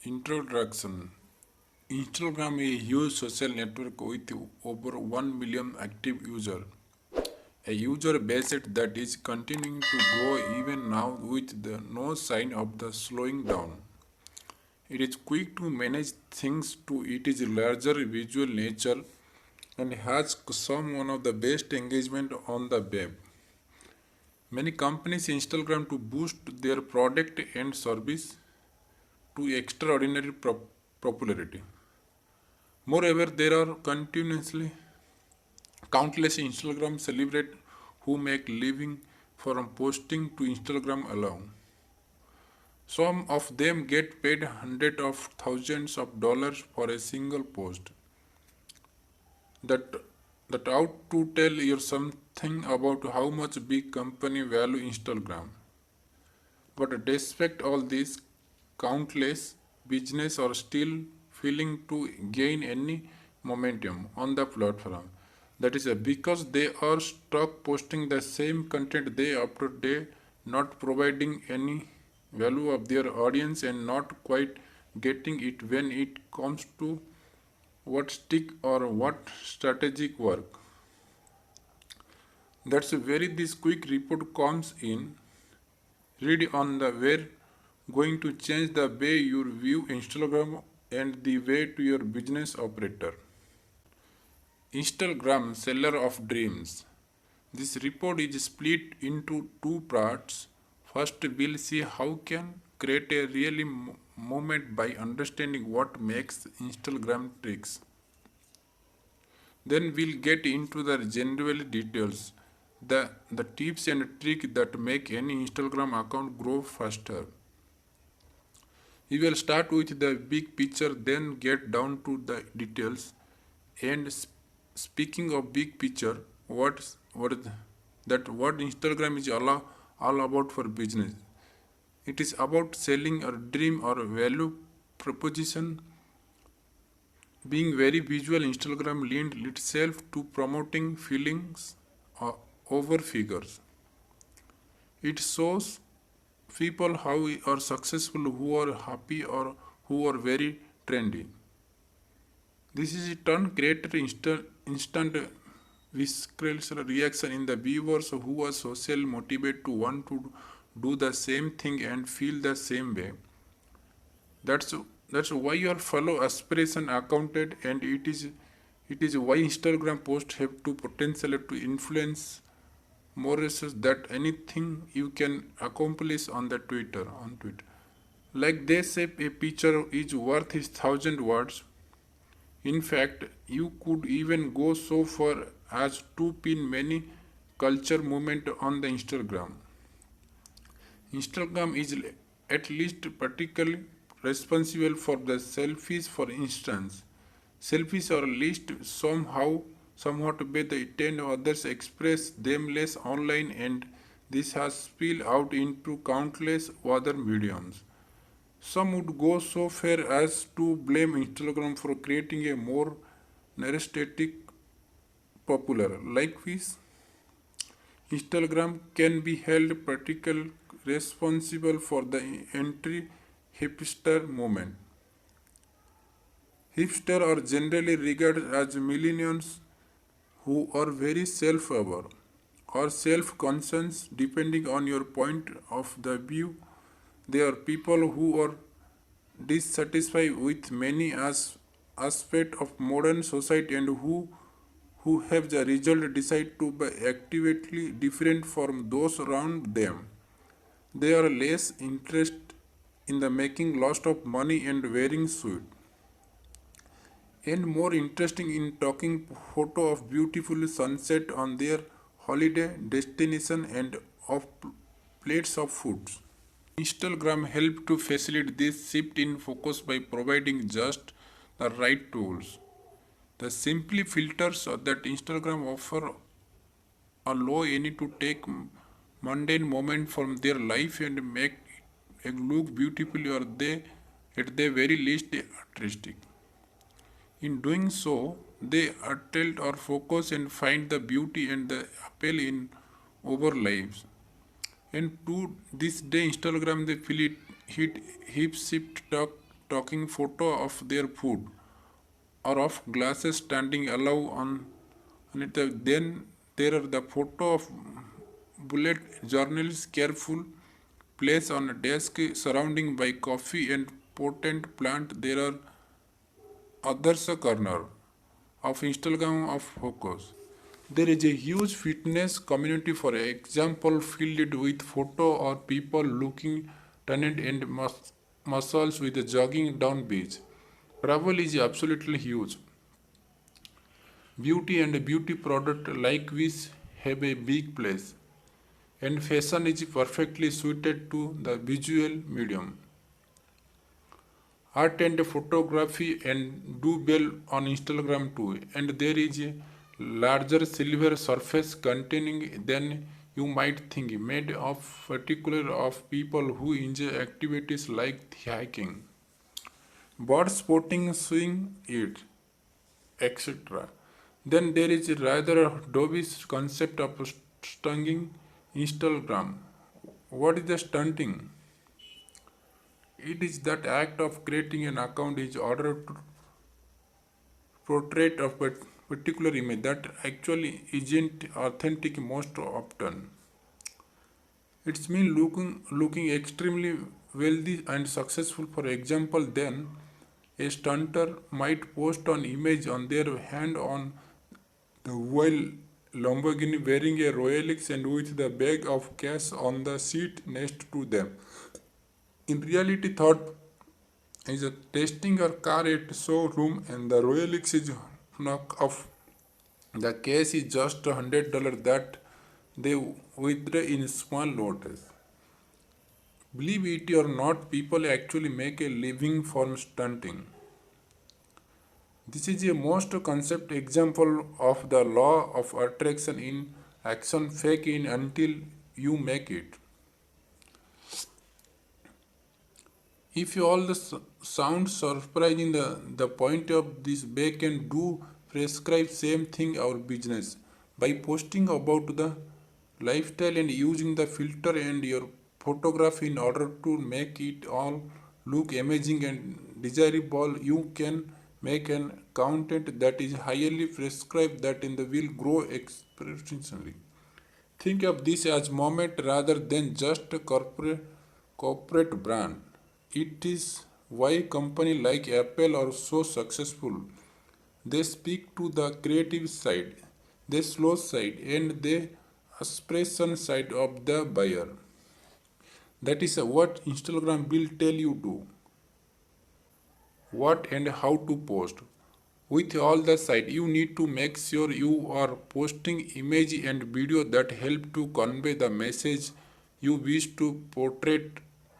Introduction. Instagram is a huge social network with over 1 million active users. A user base that is continuing to grow even now with no sign of the slowing down. It is quick to manage things to it is larger visual nature and has some one of the best engagement on the web. Many companies Instagram to boost their product and service to extraordinary popularity. Moreover, there are continuously countless Instagram celebrities who make living from posting to Instagram alone. Some of them get paid hundreds of thousands of dollars for a single post. That that ought to tell you something about how much big company value Instagram. But despite all this, countless business are still failing to gain any momentum on the platform. That is because they are stuck posting the same content day after day, not providing any value of their audience and not quite getting it when it comes to what stick or what strategic work. That's where this quick report comes in. Read on the where going to change the way you view Instagram and the way to your business operator. Instagram seller of dreams. This report is split into two parts. First, we'll see how can create a really moment by understanding what makes Instagram tricks. Then we'll get into the general details, the tips and tricks that make any Instagram account grow faster. We will start with the big picture, then get down to the details. And speaking of big picture, what Instagram is all about for business. It is about selling a dream or value proposition. Being very visual, Instagram lent itself to promoting feelings over figures. It shows people how we are successful, who are happy or who are very trendy. This is in turn created instant visceral reaction in the viewers who are social motivated to want to do the same thing and feel the same way. That's that's why your follow aspiration accounted and it is why Instagram posts have to potential to influence more research that anything you can accomplish on the Twitter. Like they say a picture is worth his thousand words. In fact, you could even go so far as to pin many culture movement on the Instagram. Instagram is at least particularly responsible for the selfies, for instance. Selfies are least somewhat by the 10 others express them less online and this has spilled out into countless other mediums. Some would go so far as to blame Instagram for creating a more narcissistic popular. Likewise, Instagram can be held particularly responsible for the entry hipster movement. Hipsters are generally regarded as millennials who are very self-aware or self-conscious depending on your point of the view. They are people who are dissatisfied with many aspects of modern society and who have the result decide to be actively different from those around them. They are less interested in the making lots of money and wearing suit and more interesting in taking photo of beautiful sunset on their holiday destination and of plates of foods. Instagram helped to facilitate this shift in focus by providing just the right tools. The simply filters that Instagram offer allow any to take mundane moment from their life and make it look beautifully or they at the very least artistic. In doing so, they tilt or focus and find the beauty and the appeal in our lives. And to this day, Instagram they feel it hit hip shift talk taking photo of their food or of glasses standing alone on it. Then there are the photo of bullet journals careful place on a desk surrounding by coffee and potent plant. There are others corner of Instagram of focus. There is a huge fitness community, for example, filled with photo or people looking tanned and muscles with jogging down beach. Travel is absolutely huge. Beauty and beauty product like this have a big place, and fashion is perfectly suited to the visual medium. Art and photography and do well on Instagram too, and there is a larger silver surface containing than you might think, made of particular of people who enjoy activities like hiking, bird spotting, swimming, it, etc. Then there is a rather dovish concept of stunting Instagram. What is the stunting? It is that act of creating an account in order to portray a particular image that actually isn't authentic most often. It's mean looking extremely wealthy and successful. For example, then a stunter might post an image on their hand on the while Lamborghini wearing a Rolex and with the bag of cash on the seat next to them. In reality, thought is testing your car at showroom and the Rolex is knock off. The cash is just $100 that they withdraw in small notes. Believe it or not, people actually make a living from stunting. This is a most concept example of the law of attraction in action. Fake it until you make it. If you all the sound surprising, the point of this back can do prescribe same thing our business by posting about the lifestyle and using the filter and your photograph in order to make it all look amazing and desirable. You can make an content that is highly prescribed that in the will grow exponentially. Think of this as moment rather than just a corporate brand. It is why companies like Apple are so successful. They speak to the creative side, the slow side, and the aspiration side of the buyer. That is what Instagram will tell you to what and how to post. With all the site, you need to make sure you are posting image and video that help to convey the message you wish to portray.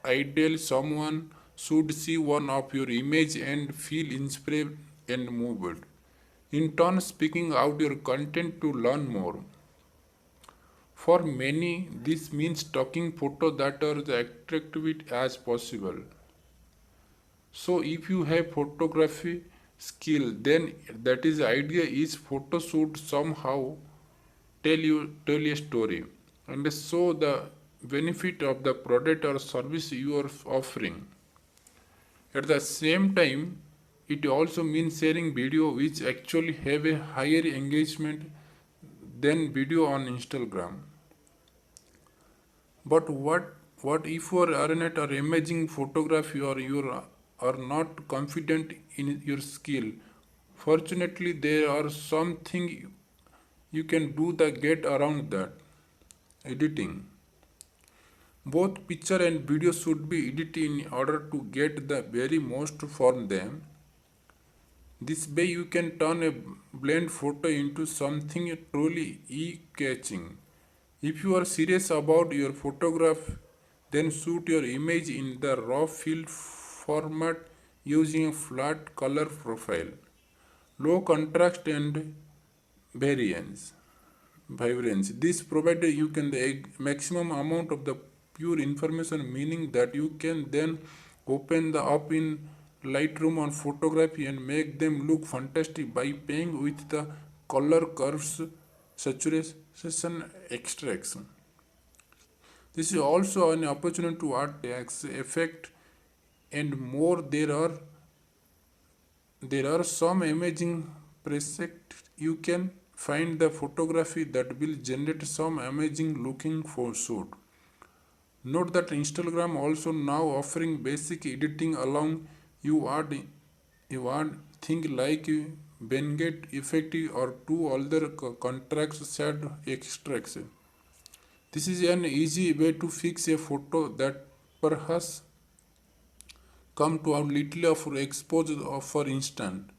Ideal someone should see one of your image and feel inspired and moved. In turn, speaking out your content to learn more. For many, this means taking photos that are as attractive as possible. So if you have photography skill, then that is the idea is photo should somehow tell a story and show the benefit of the product or service you are offering. At the same time, it also means sharing video which actually have a higher engagement than video on Instagram. But what if you are not an amazing photography or you are not confident in your skill? Fortunately, there are something you can do to get around that. Editing. Both picture and video should be edited in order to get the very most from them. This way you can turn a blend photo into something truly eye-catching. If you are serious about your photograph, then shoot your image in the raw field format using a flat color profile, low contrast and variance. Vibrancy. This provided you can the maximum amount of the pure information, meaning that you can then open the up in Lightroom on photography and make them look fantastic by playing with the color curves, saturation, extraction. This is also an opportunity to add text effect and more. There are some amazing presets. You can find the photography that will generate some amazing looking for shoot. Note that Instagram also now offering basic editing along. You add things like vignette effect or two other contrast shade extracts. This is an easy way to fix a photo that perhaps come to a little of exposure for instant.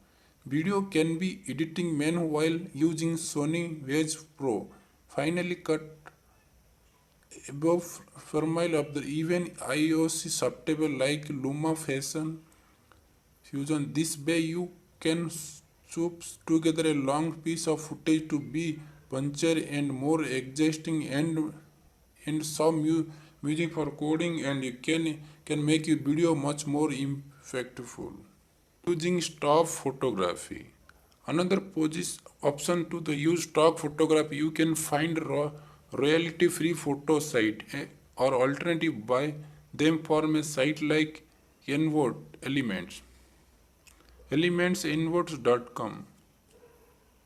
Video can be editing meanwhile using Sony Vegas Pro. Finally cut above formal of the even iOS software like Luma Fashion Fusion. This way you can soup together a long piece of footage to be punchier and more exhausting and some music for coding, and you can make your video much more impactful. Using stock photography. Another option to the use stock photography, you can find royalty free photo site or alternative buy them from a site like Envote Elements. elementsinverts.com.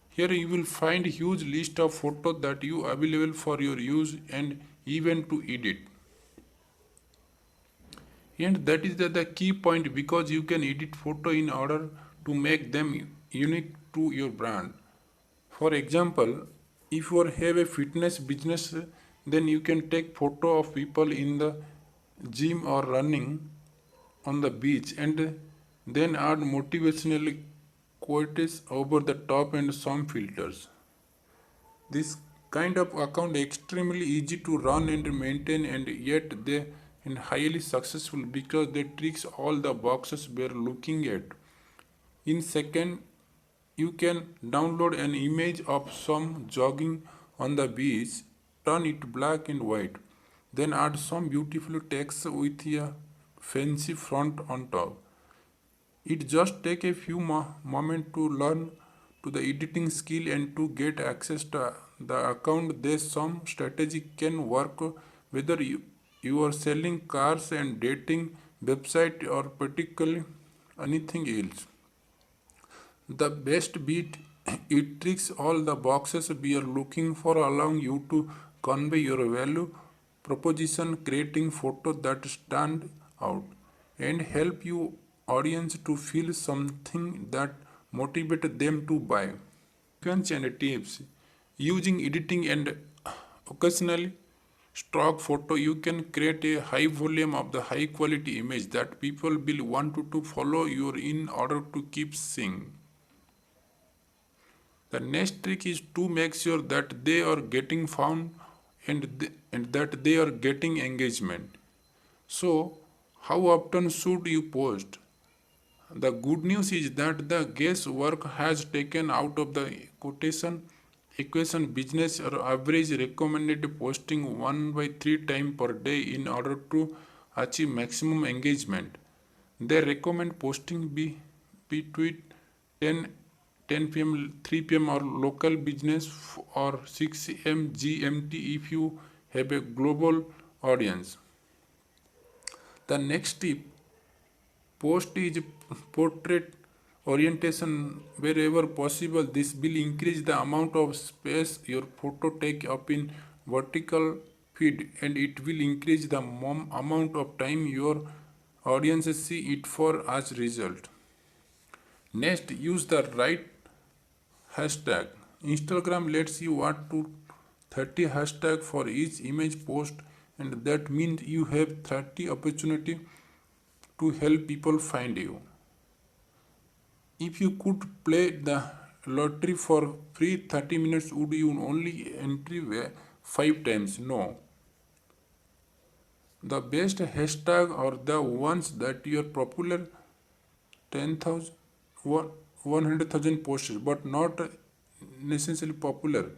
Here you will find huge list of photos that you available for your use and even to edit. And that is the key point, because you can edit photo in order to make them unique to your brand. For example, if you have a fitness business, then you can take photo of people in the gym or running on the beach and then add motivational quotes over the top and some filters. This kind of account extremely easy to run and maintain, and yet they and highly successful because they ticks all the boxes we're looking at. In second, you can download an image of some jogging on the beach, turn it black and white, then add some beautiful text with a fancy font on top. It just take a few moments to learn to the editing skill and to get access to the account. There's some strategy can work whether you are selling cars and dating website or particularly anything else. The best bit, it ticks all the boxes we are looking for, allowing you to convey your value proposition, creating photos that stand out, and help you audience to feel something that motivate them to buy. Sequence and tips. Using editing and occasionally stock photo, you can create a high volume of the high quality image that people will want to follow you in order to keep seeing. The next trick is to make sure that they are getting found and that they are getting engagement. So, how often should you post? The good news is that the guesswork has taken out of the quotation equation. Business or average recommended posting 1 by 3 times per day in order to achieve maximum engagement. They recommend posting between 10 10 p.m. 3 p.m. or local business or 6 a.m. GMT if you have a global audience. The next tip, post is portrait orientation wherever possible. This will increase the amount of space your photo take up in vertical feed, and it will increase the amount of time your audience see it for as result. Next, use the right hashtag. Instagram lets you add to 30 hashtag for each image post, and that means you have 30 opportunity to help people find you. If you could play the lottery for free 30 minutes, would you only enter 5 times? No. The best hashtag are the ones that are popular 10,000 100,000 posts but not necessarily popular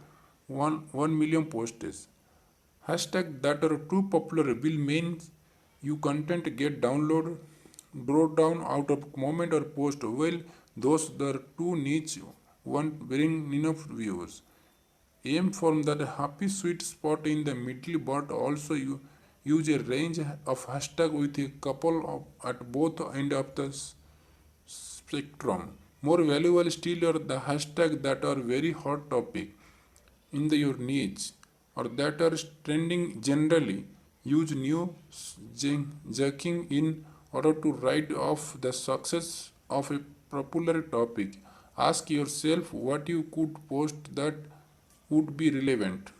1 million posts. Hashtag that are too popular will mean your content get downloaded, brought down out of comment or post, while those that are too niche won't bring enough views. Aim for that happy sweet spot in the middle, but also use a range of hashtags with a couple at both ends of the spectrum. More valuable still are the hashtags that are very hot topic in your niche or that are trending generally. Use new jerking in order to write off the success of a popular topic. Ask yourself what you could post that would be relevant.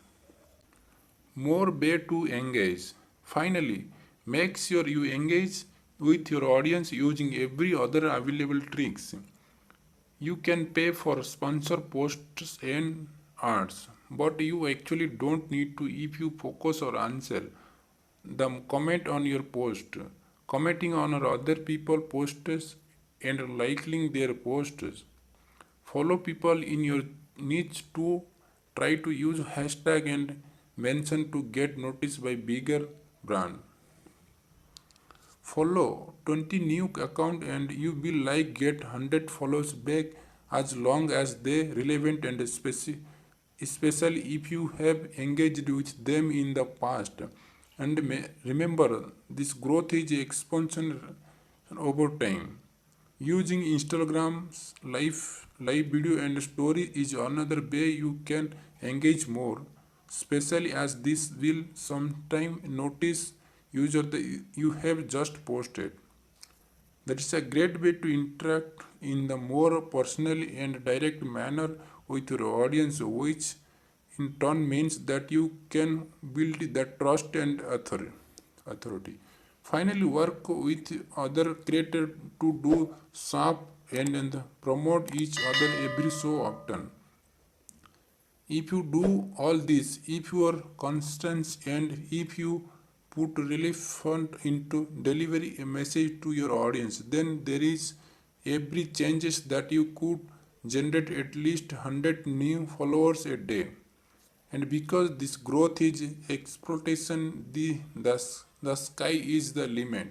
More way to engage. Finally, make sure you engage with your audience using every other available tricks. You can pay for sponsor posts and ads, but you actually don't need to if you focus or answer the comment on your post. Commenting on other people posts and liking their posts. Follow people in your niche to try to use hashtag and mention to get noticed by bigger brand. Follow 20 new account and you will like get 100 follows back as long as they relevant and especially if you have engaged with them in the past. And remember, this growth is exponential over time. Using Instagram's live video and story is another way you can engage more, especially as this will sometime notice user that you have just posted. That is a great way to interact in the more personal and direct manner with your audience, which in turn means that you can build that trust and authority. Finally, work with other creators to do sharp and promote each other every so often. If you do all this, if you are constant and if you put really fun into delivery a message to your audience, then there is every chances that you could generate at least 100 new followers a day. And because this growth is exploitation, the sky is the limit.